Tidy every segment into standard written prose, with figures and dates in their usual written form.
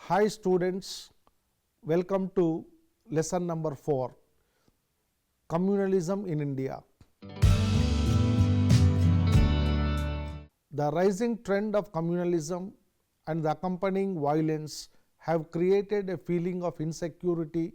Hi students, welcome to lesson number 4, Communalism in India. The rising trend of communalism and the accompanying violence have created a feeling of insecurity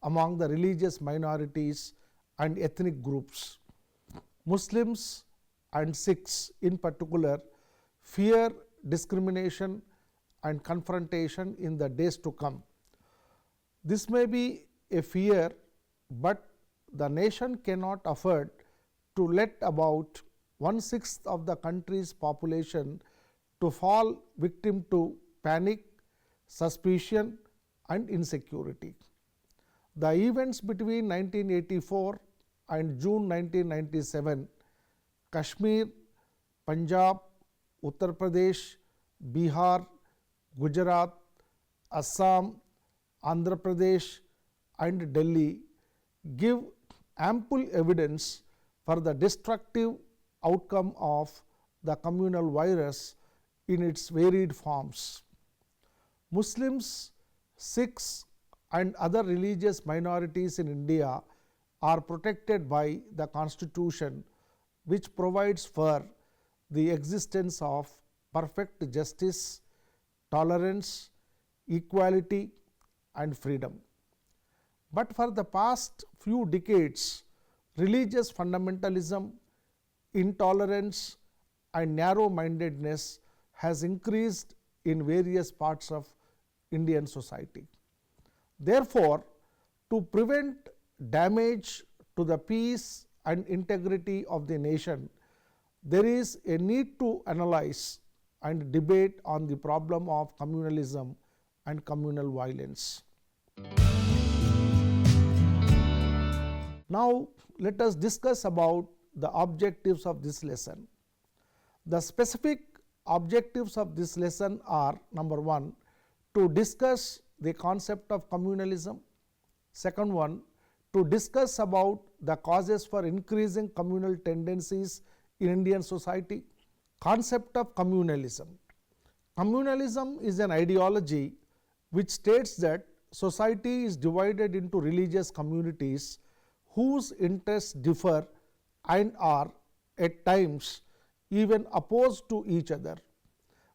among the religious minorities and ethnic groups. Muslims and Sikhs in particular fear discrimination and confrontation in the days to come. This may be a fear, but the nation cannot afford to let about 1/6 of the country's population to fall victim to panic, suspicion and insecurity. The events between 1984 and June 1997, Kashmir, Punjab, Uttar Pradesh, Bihar, Gujarat, Assam, Andhra Pradesh and Delhi give ample evidence for the destructive outcome of the communal virus in its varied forms. Muslims, Sikhs and other religious minorities in India are protected by the Constitution, which provides for the existence of perfect justice, tolerance, equality and freedom. But for the past few decades, religious fundamentalism, intolerance and narrow-mindedness has increased in various parts of Indian society. Therefore, to prevent damage to the peace and integrity of the nation, there is a need to analyze and debate on the problem of communalism and communal violence. Now, let us discuss about the objectives of this lesson. The specific objectives of this lesson are: number 1, to discuss the concept of communalism; second one, to discuss about the causes for increasing communal tendencies in Indian society. Concept of communalism. Communalism is an ideology which states that society is divided into religious communities whose interests differ and are at times even opposed to each other.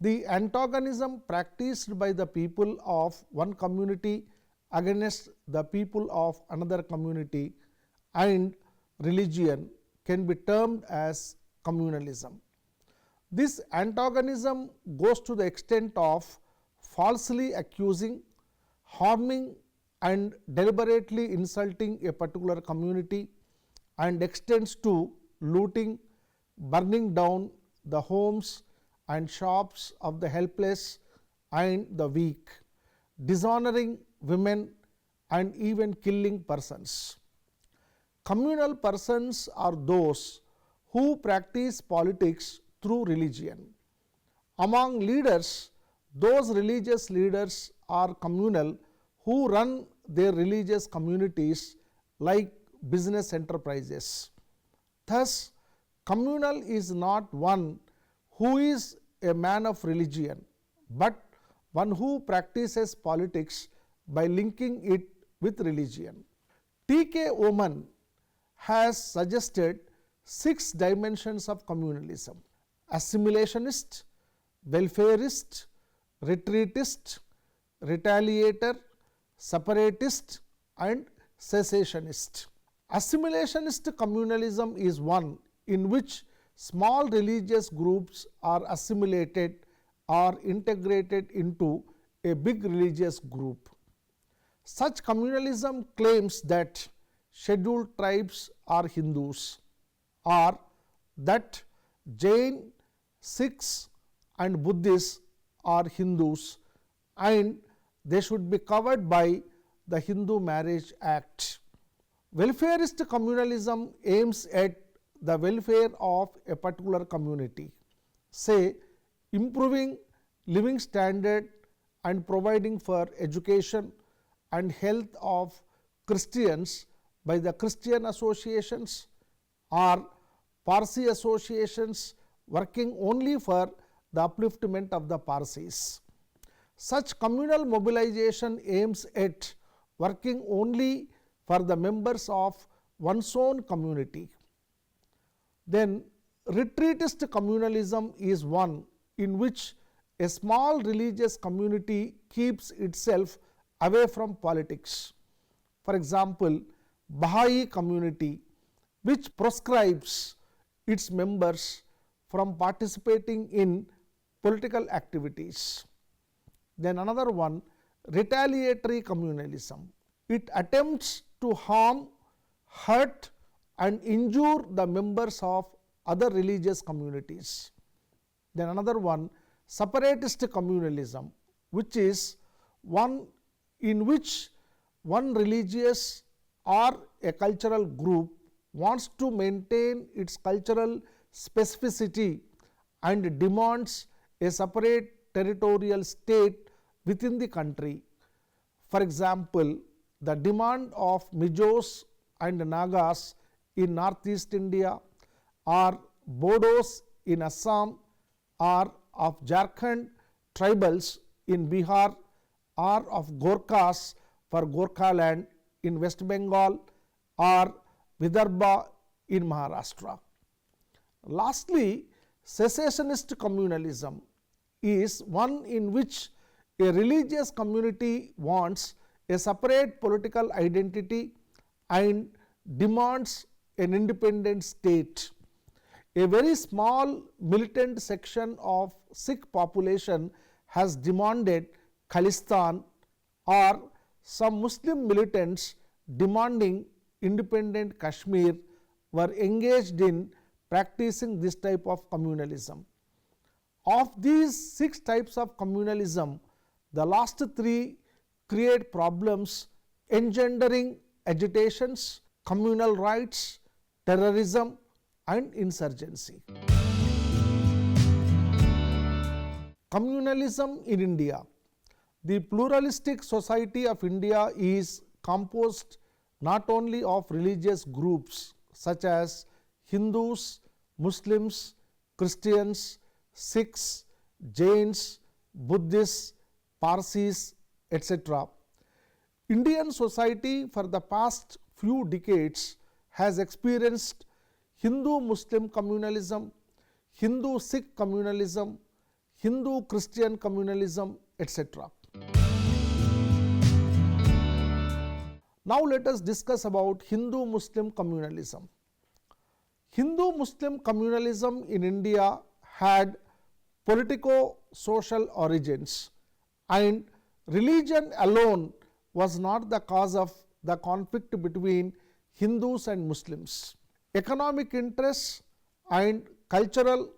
The antagonism practiced by the people of one community against the people of another community and religion can be termed as communalism. This antagonism goes to the extent of falsely accusing, harming and deliberately insulting a particular community, and extends to looting, burning down the homes and shops of the helpless and the weak, dishonoring women and even killing persons. Communal persons are those who practice politics through religion. Among leaders, those religious leaders are communal who run their religious communities like business enterprises. Thus, communal is not one who is a man of religion, but one who practices politics by linking it with religion. 𝗕𝗂𝗍𝗏 has suggested 6 dimensions of communalism: assimilationist, welfarist, retreatist, retaliator, separatist and cessationist. Assimilationist communalism is one in which small religious groups are assimilated or integrated into a big religious group. Such communalism claims that scheduled tribes are Hindus, or that Jain, Sikhs and Buddhists are Hindus and they should be covered by the Hindu Marriage Act. Welfarist communalism aims at the welfare of a particular community, say improving living standard and providing for education and health of Christians by the Christian associations, or Parsi associations working only for the upliftment of the Parsis. Such communal mobilization aims at working only for the members of one's own community. Then retreatist communalism is one in which a small religious community keeps itself away from politics. For example, Baha'i community, which proscribes its members from participating in political activities. Then another one, retaliatory communalism. It attempts to harm, hurt and injure the members of other religious communities. Then another one, separatist communalism, which is one in which one religious or a cultural group wants to maintain its cultural specificity and demands a separate territorial state within the country. For example, the demand of Mijos and Nagas in northeast India, or Bodos in Assam, or of Jharkhand tribals in Bihar, or of Gorkhas for Gorkhaland in West Bengal, or Vidarbha in Maharashtra. Lastly, cessationist communalism is one in which a religious community wants a separate political identity and demands an independent state. A very small militant section of Sikh population has demanded Khalistan, or some Muslim militants demanding independent Kashmir were engaged in practicing this type of communalism. Of these 6 types of communalism, the last 3 create problems engendering agitations, communal riots, terrorism and insurgency. Communalism in India. The pluralistic society of India is composed not only of religious groups such as Hindus, Muslims, Christians, Sikhs, Jains, Buddhists, Parsis, etc. Indian society for the past few decades has experienced Hindu-Muslim communalism, Hindu-Sikh communalism, Hindu-Christian communalism, etc. Now let us discuss about Hindu-Muslim communalism. Hindu-Muslim communalism in India had politico-social origins, and religion alone was not the cause of the conflict between Hindus and Muslims. Economic interests and cultural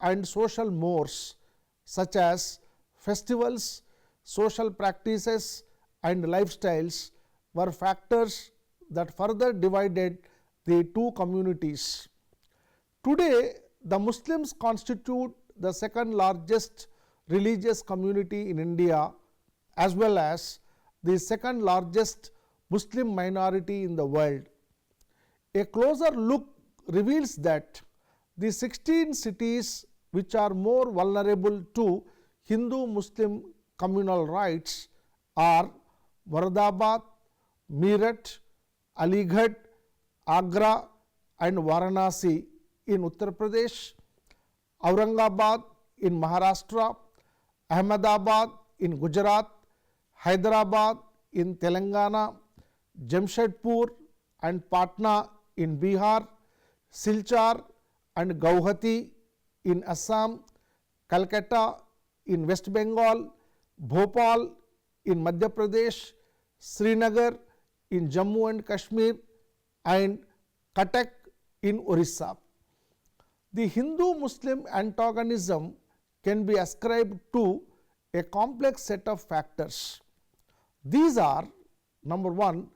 and social mores such as festivals, social practices and lifestyles were factors that further divided the two communities. Today, the Muslims constitute the second largest religious community in India, as well as the second largest Muslim minority in the world. A closer look reveals that the 16 cities which are more vulnerable to Hindu-Muslim communal rights are Moradabad, Meerut, Aligarh, Agra and Varanasi in Uttar Pradesh, Aurangabad in Maharashtra, Ahmedabad in Gujarat, Hyderabad in Telangana, Jamshedpur and Patna in Bihar, Silchar and Guwahati in Assam, Calcutta in West Bengal, Bhopal in Madhya Pradesh, Srinagar in Jammu and Kashmir and Cuttack in Orissa. The Hindu-Muslim antagonism can be ascribed to a complex set of factors. These are: number 1,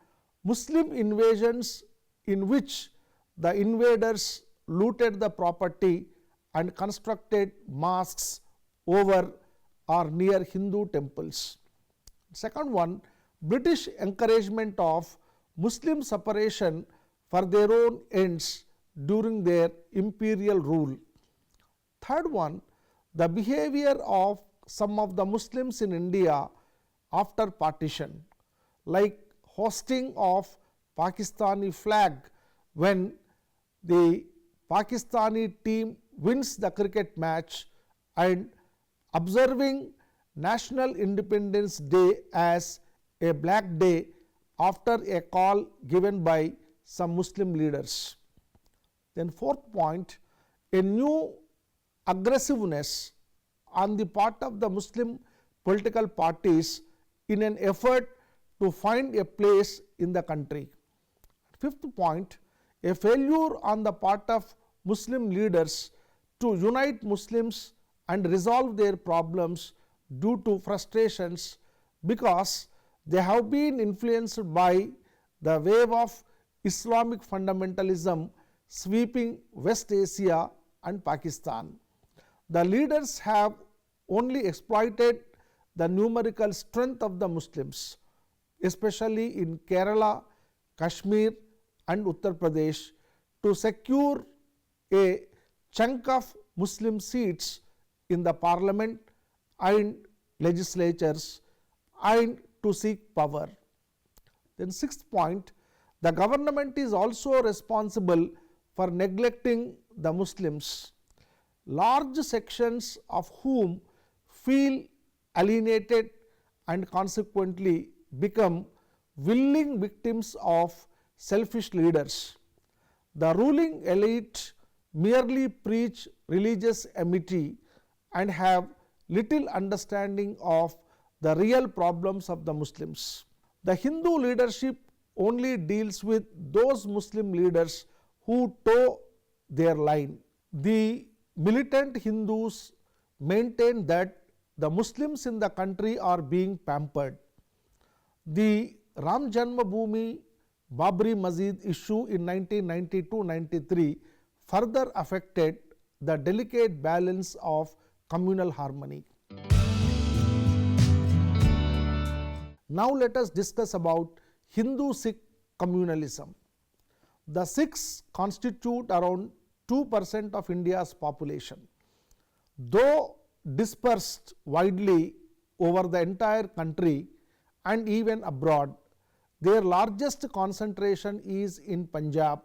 Muslim invasions in which the invaders looted the property and constructed mosques over or near Hindu temples. Second one, British encouragement of Muslim separation for their own ends during their imperial rule. Third one, the behavior of some of the Muslims in India after partition, like hosting of Pakistani flag when the Pakistani team wins the cricket match, and observing National Independence Day as a black day after a call given by some Muslim leaders. Then fourth point, a new aggressiveness on the part of the Muslim political parties in an effort to find a place in the country. Fifth point, a failure on the part of Muslim leaders to unite Muslims and resolve their problems due to frustrations because they have been influenced by the wave of Islamic fundamentalism sweeping West Asia and Pakistan. The leaders have only exploited the numerical strength of the Muslims, especially in Kerala, Kashmir and Uttar Pradesh, to secure a chunk of Muslim seats in the parliament and legislatures and to seek power. Then sixth point, the government is also responsible for neglecting the Muslims, large sections of whom feel alienated and consequently become willing victims of selfish leaders. The ruling elite merely preach religious amity and have little understanding of the real problems of the Muslims. The Hindu leadership only deals with those Muslim leaders who toe their line. The militant Hindus maintain that the Muslims in the country are being pampered. The 𝗪𝗏𝗪𝗔𝗍 Masjid issue in 1992-93 further affected the delicate balance of communal harmony. Now let us discuss about Hindu-Sikh communalism. The Sikhs constitute around 2% of India's population. Though dispersed widely over the entire country and even abroad, their largest concentration is in Punjab,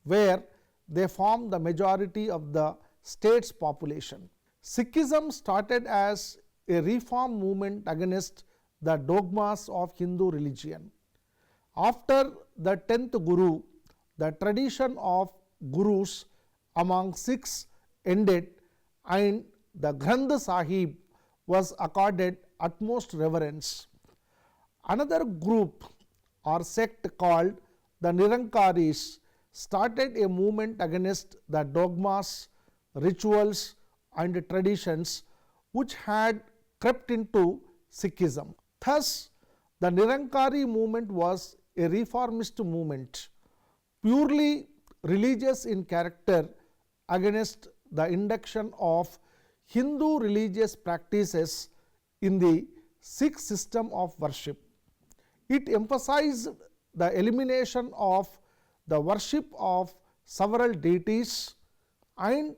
where they form the majority of the state's population. Sikhism started as a reform movement against the dogmas of Hindu religion. After the 10th Guru, the tradition of Gurus among Sikhs ended and the Granth Sahib was accorded utmost reverence. Another group or sect called the Nirankaris started a movement against the dogmas, rituals and traditions which had crept into Sikhism. Thus, the Nirankari movement was a reformist movement, purely religious in character, against the induction of Hindu religious practices in the Sikh system of worship. It emphasized the elimination of the worship of several deities and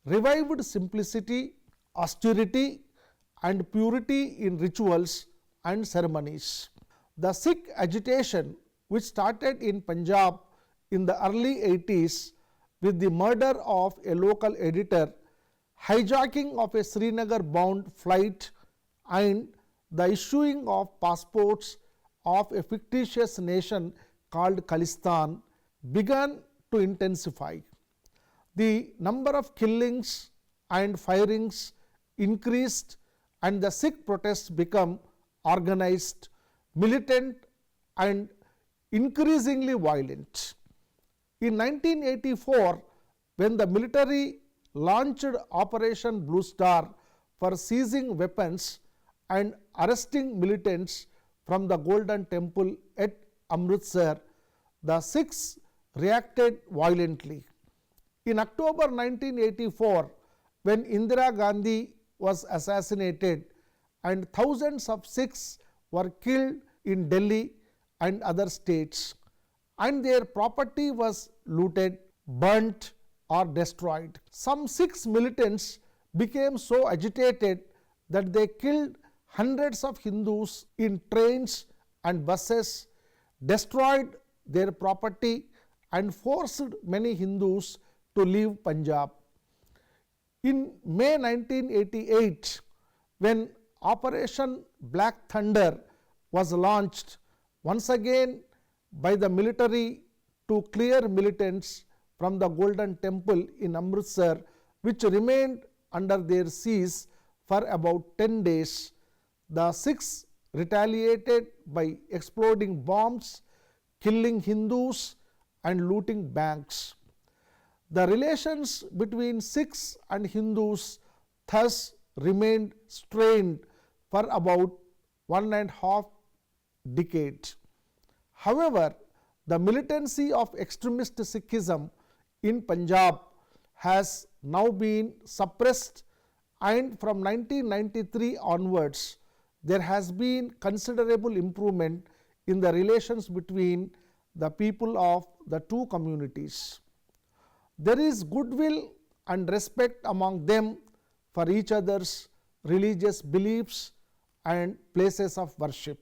revived simplicity, austerity and purity in rituals and ceremonies. The Sikh agitation, which started in Punjab in the early 80s with the murder of a local editor, hijacking of a Srinagar bound flight and the issuing of passports of a fictitious nation called Khalistan, began to intensify. The number of killings and firings increased and the Sikh protests became organized, militant and increasingly violent. In 1984, when the military launched Operation Blue Star for seizing weapons and arresting militants from the Golden Temple at Amritsar, the Sikhs reacted violently. In October 1984, when Indira Gandhi was assassinated and thousands of Sikhs were killed in Delhi and other states, and their property was looted, burnt or destroyed. Some Sikh militants became so agitated that they killed hundreds of Hindus in trains and buses, destroyed their property and forced many Hindus to leave Punjab. In May 1988, when Operation Black Thunder was launched once again by the military to clear militants from the Golden Temple in 𝗪𝘳𝗏, which remained under their siege for about 10 days, the Sikhs retaliated by exploding bombs, killing Hindus and looting banks. The relations between Sikhs and Hindus thus remained strained for about 1.5 decades. However, the militancy of extremist Sikhism in Punjab has now been suppressed, and from 1993 onwards, there has been considerable improvement in the relations between the people of the two communities. There is goodwill and respect among them for each other's religious beliefs and places of worship.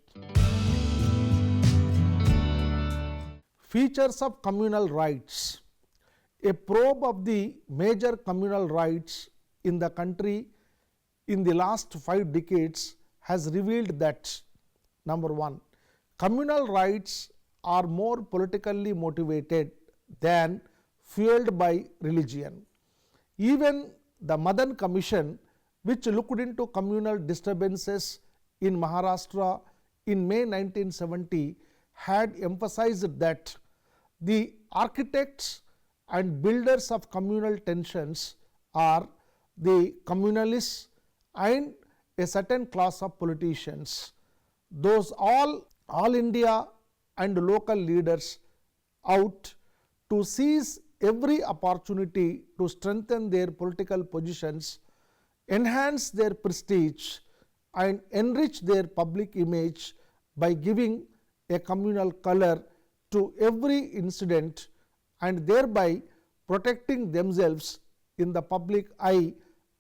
Features of communal rights. A probe of the major communal rights in the country in the last 5 decades has revealed that, number 1, communal rights are more politically motivated than fueled by religion. Even the Madan Commission, which looked into communal disturbances in Maharashtra in May 1970, had emphasized that the architects and builders of communal tensions are the communalists and a certain class of politicians. Those all India and local leaders out to seize every opportunity to strengthen their political positions, enhance their prestige and enrich their public image by giving a communal color to every incident and thereby protecting themselves in the public eye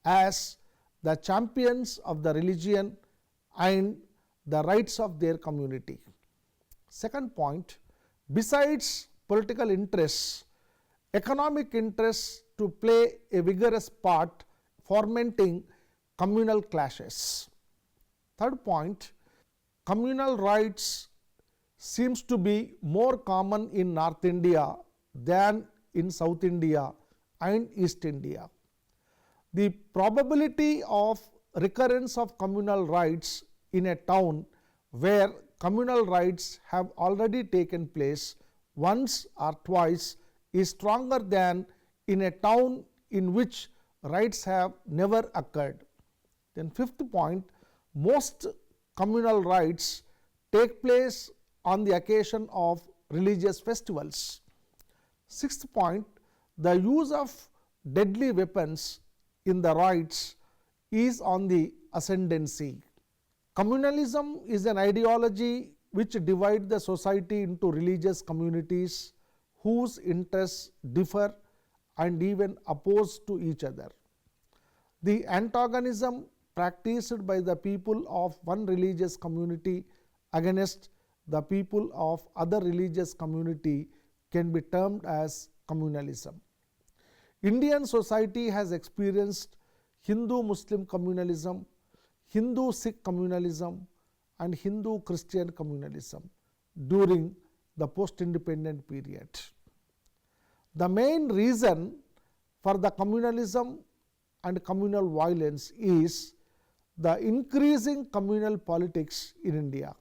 as the champions of the religion and the rights of their community. Second point, besides political interests, economic interests to play a vigorous part fomenting communal clashes. Third point, communal rights seems to be more common in North India than in South India and East India. The probability of recurrence of communal rights in a town where communal rights have already taken place once or twice is stronger than in a town in which rights have never occurred. Then fifth point, most communal rights take place on the occasion of religious festivals. Sixth point, the use of deadly weapons in the rights is on the ascendancy. Communalism is an ideology which divides the society into religious communities whose interests differ and even oppose to each other. The antagonism practiced by the people of one religious community against the people of other religious community can be termed as communalism. Indian society has experienced Hindu-Muslim communalism, Hindu-Sikh communalism and Hindu-Christian communalism during the post-independent period. The main reason for the communalism and communal violence is the increasing communal politics in India.